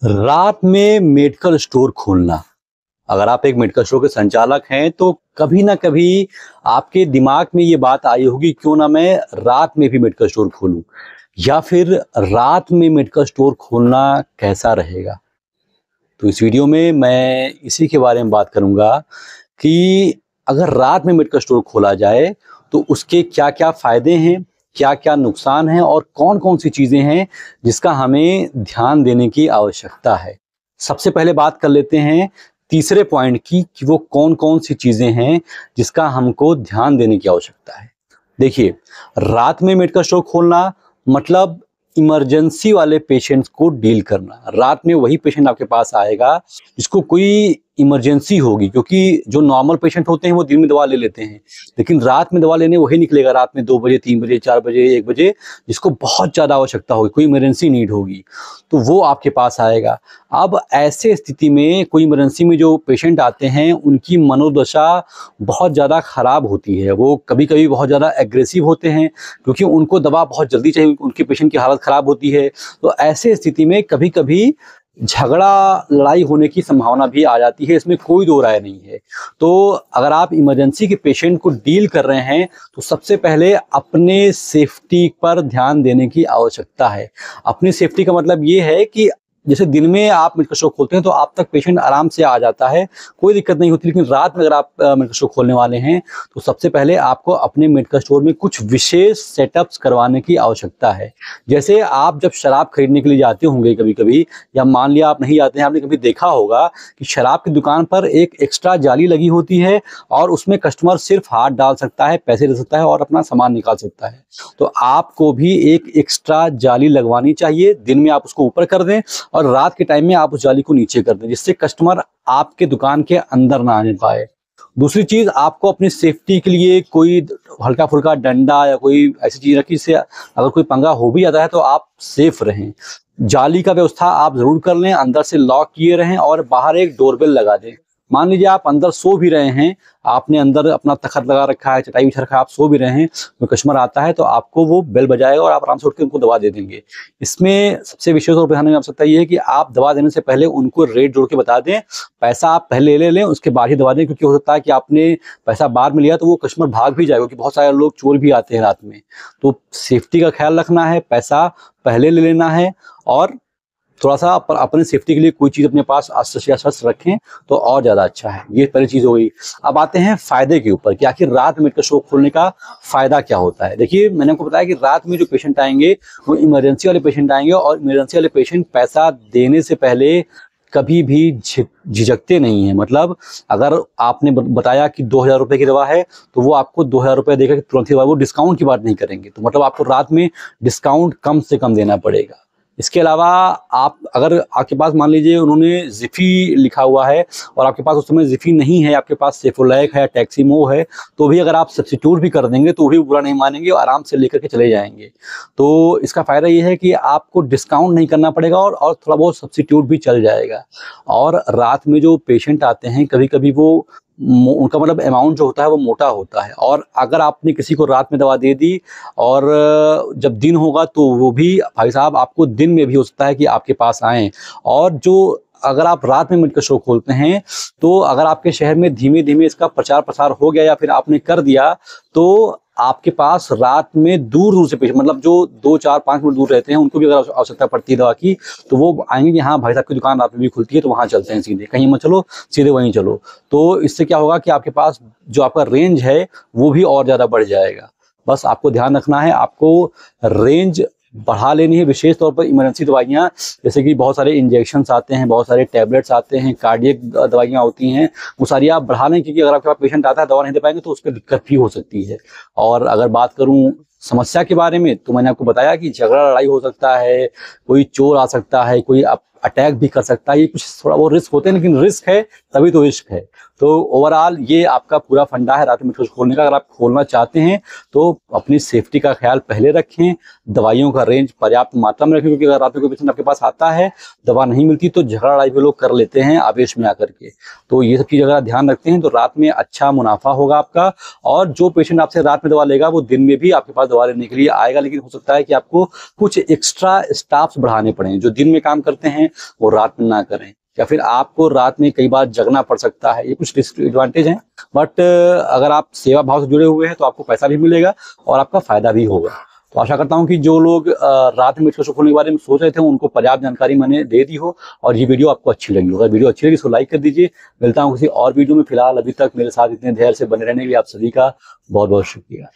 रात में medical store खोलना। अगर आप एक मेडिकल स्टोर के संचालक हैं तो कभी ना कभी आपके दिमाग में ये बात आई होगी, क्यों ना मैं रात में भी मेडिकल स्टोर खोलूं, या फिर रात में मेडिकल स्टोर खोलना कैसा रहेगा। तो इस वीडियो में मैं इसी के बारे में बात करूंगा कि अगर रात में मेडिकल स्टोर खोला जाए तो उसके क्या क्या फायदे हैं, क्या क्या नुकसान हैं और कौन कौन सी चीज़ें हैं जिसका हमें ध्यान देने की आवश्यकता है। सबसे पहले बात कर लेते हैं तीसरे पॉइंट की कि वो कौन कौन सी चीज़ें हैं जिसका हमको ध्यान देने की आवश्यकता है। देखिए, रात में मेडिकल स्टोर खोलना मतलब इमरजेंसी वाले पेशेंट्स को डील करना। रात में वही पेशेंट आपके पास आएगा जिसको कोई इमरजेंसी होगी, क्योंकि जो नॉर्मल पेशेंट होते हैं वो दिन में दवा ले लेते हैं, लेकिन रात में दवा लेने वही निकलेगा रात में 2 बजे, 3 बजे, 4 बजे, 1 बजे, जिसको बहुत ज़्यादा आवश्यकता होगी, कोई इमरजेंसी नीड होगी, तो वो आपके पास आएगा। अब ऐसे स्थिति में कोई इमरजेंसी में जो पेशेंट आते हैं उनकी मनोदशा बहुत ज़्यादा ख़राब होती है। वो कभी कभी बहुत ज़्यादा एग्रेसिव होते हैं क्योंकि उनको दवा बहुत जल्दी चाहिए, उनके पेशेंट की हालत ख़राब होती है। तो ऐसे स्थिति में कभी कभी झगड़ा लड़ाई होने की संभावना भी आ जाती है, इसमें कोई दो राय नहीं है। तो अगर आप इमरजेंसी के पेशेंट को डील कर रहे हैं तो सबसे पहले अपने सेफ्टी पर ध्यान देने की आवश्यकता है। अपनी सेफ्टी का मतलब ये है कि जैसे दिन में आप मेडिकल स्टोर खोलते हैं तो आप तक पेशेंट आराम से आ जाता है, कोई दिक्कत नहीं होती, लेकिन रात में अगर आप मेडिकल स्टोर खोलने वाले हैं तो सबसे पहले आपको अपने मेडिकल स्टोर में कुछ विशेष सेटअप्स करवाने की आवश्यकता है। जैसे आप जब शराब खरीदने के लिए जाते होंगे कभी कभी, या मान लिया आप नहीं जाते हैं, आपने कभी देखा होगा कि शराब की दुकान पर एक एक्स्ट्रा जाली लगी होती है और उसमें कस्टमर सिर्फ हाथ डाल सकता है, पैसे दे सकता है और अपना सामान निकाल सकता है। तो आपको भी एक एक्स्ट्रा जाली लगवानी चाहिए। दिन में आप उसको ऊपर कर दें और रात के टाइम में आप उस जाली को नीचे कर दें, जिससे कस्टमर आपके दुकान के अंदर ना आने पाए। दूसरी चीज, आपको अपनी सेफ्टी के लिए कोई हल्का फुल्का डंडा या कोई ऐसी चीज रखी जिससे अगर कोई पंगा हो भी जाता है तो आप सेफ रहें। जाली का व्यवस्था आप जरूर कर लें, अंदर से लॉक किए रहें और बाहर एक डोरबेल लगा दें। मान लीजिए आप अंदर सो भी रहे हैं, आपने अंदर अपना तखत लगा रखा है, चटाई बिछा रखा है, आप सो भी रहे हैं, तो कस्टमर आता है तो आपको वो बेल बजाएगा और आप आराम से उठ के उनको दवा दे देंगे। इसमें सबसे विशेष तौर पर ध्यान देने की आवश्यकता ये है कि आप दवा देने से पहले उनको रेट जोड़ के बता दें। पैसा आप पहले ले लें, उसके बाद ही दवा दें, क्योंकि हो सकता है कि आपने पैसा बाद में लिया तो वो कस्टमर भाग भी जाएगा, क्योंकि बहुत सारे लोग चोर भी आते हैं रात में। तो सेफ्टी का ख्याल रखना है, पैसा पहले ले लेना है और थोड़ा सा अपने सेफ्टी के लिए कोई चीज़ अपने पास शस्त्र रखें तो और ज़्यादा अच्छा है। ये पहली चीज़ हो गई। अब आते हैं फ़ायदे के ऊपर कि आखिर रात में मेडिकल स्टोर खोलने का फ़ायदा क्या होता है। देखिए, मैंने आपको बताया कि रात में जो पेशेंट आएंगे वो इमरजेंसी वाले पेशेंट आएंगे, और इमरजेंसी वाले पेशेंट पैसा देने से पहले कभी भी झिझकते नहीं है। मतलब अगर आपने बताया कि 2000 रुपये की दवा है तो वो आपको 2000 रुपये देकर के तुरंत ही दवा, वो डिस्काउंट की बात नहीं करेंगे। तो मतलब आपको रात में डिस्काउंट कम से कम देना पड़ेगा। इसके अलावा आप अगर आपके पास मान लीजिए उन्होंने जिफी लिखा हुआ है और आपके पास उस समय जिफी नहीं है, आपके पास सेफोलैक है, टैक्सीमो है, तो भी अगर आप सब्स्टिट्यूट भी कर देंगे तो भी बुरा नहीं मानेंगे और आराम से लेकर के चले जाएंगे। तो इसका फ़ायदा ये है कि आपको डिस्काउंट नहीं करना पड़ेगा और थोड़ा बहुत सब्स्टिट्यूट भी चल जाएगा। और रात में जो पेशेंट आते हैं कभी कभी वो उनका मतलब अमाउंट जो होता है वो मोटा होता है, और अगर आपने किसी को रात में दवा दे दी और जब दिन होगा तो वो भी भाई साहब आपको दिन में भी हो सकता है कि आपके पास आएँ। और जो अगर आप रात में मेडिकल स्टोर खोलते हैं तो अगर आपके शहर में धीमे धीमे इसका प्रचार प्रसार हो गया या फिर आपने कर दिया तो आपके पास रात में दूर दूर से पेशेंट, मतलब जो 2, 4, 5 मिनट दूर रहते हैं, उनको भी अगर आवश्यकता पड़ती है दवा की तो वो आएंगे कि हाँ भाई साहब की दुकान रात में भी खुलती है तो वहाँ चलते हैं, सीधे कहीं मत चलो, सीधे वहीं चलो। तो इससे क्या होगा कि आपके पास जो आपका रेंज है वो भी और ज़्यादा बढ़ जाएगा। बस आपको ध्यान रखना है, आपको रेंज बढ़ा लेनी है। विशेष तौर पर इमरजेंसी दवाइयाँ, जैसे कि बहुत सारे इंजेक्शंस आते हैं, बहुत सारे टैबलेट्स आते हैं, कार्डियक दवाइयाँ होती हैं, वो सारी आप बढ़ा लें, क्योंकि अगर आपके पास पेशेंट आता है दवा नहीं दे पाएंगे तो उस पर दिक्कत भी हो सकती है। और अगर बात करूँ समस्या के बारे में, तो मैंने आपको बताया कि झगड़ा लड़ाई हो सकता है, कोई चोर आ सकता है, कोई अटैक भी कर सकता है। ये कुछ थोड़ा बहुत रिस्क होते हैं, लेकिन रिस्क है तभी तो इश्क है। तो ओवरऑल ये आपका पूरा फंडा है रात में मेडिकल खोलने का। अगर आप खोलना चाहते हैं तो अपनी सेफ्टी का ख्याल पहले रखें, दवाइयों का रेंज पर्याप्त मात्रा में रखें, क्योंकि अगर रात में कोई पेशेंट आपके पास आता है, दवा नहीं मिलती तो झगड़ा लड़ाई भी लोग कर लेते हैं आवेश में आकर के। तो ये सब चीज़ अगर आप ध्यान रखते हैं तो रात में अच्छा मुनाफा होगा आपका, और जो पेशेंट आपसे रात में दवा लेगा वो दिन में भी आपके पास दवा लेने के लिए आएगा। लेकिन हो सकता है कि आपको कुछ एक्स्ट्रा स्टाफ्स बढ़ाने पड़े जो दिन में काम करते हैं, वो रात में ना करें, या फिर आपको रात में कई बार जगना पड़ सकता है। ये कुछ डिसएडवांटेज हैं, बट अगर आप सेवा भाव से जुड़े हुए हैं तो आपको पैसा भी मिलेगा और आपका फायदा भी होगा। तो आशा करता हूं कि जो लोग रात में मेडिकल स्टोर खोलने के बारे में सोच रहे थे उनको पर्याप्त जानकारी मैंने दे दी हो और ये वीडियो आपको अच्छी लगी हो। अगर वीडियो अच्छी लगी तो लाइक कर दीजिए। मिलता हूं किसी और वीडियो में। फिलहाल अभी तक मेरे साथ इतने धैर्य से बने रहने के लिए आप सभी का बहुत बहुत शुक्रिया।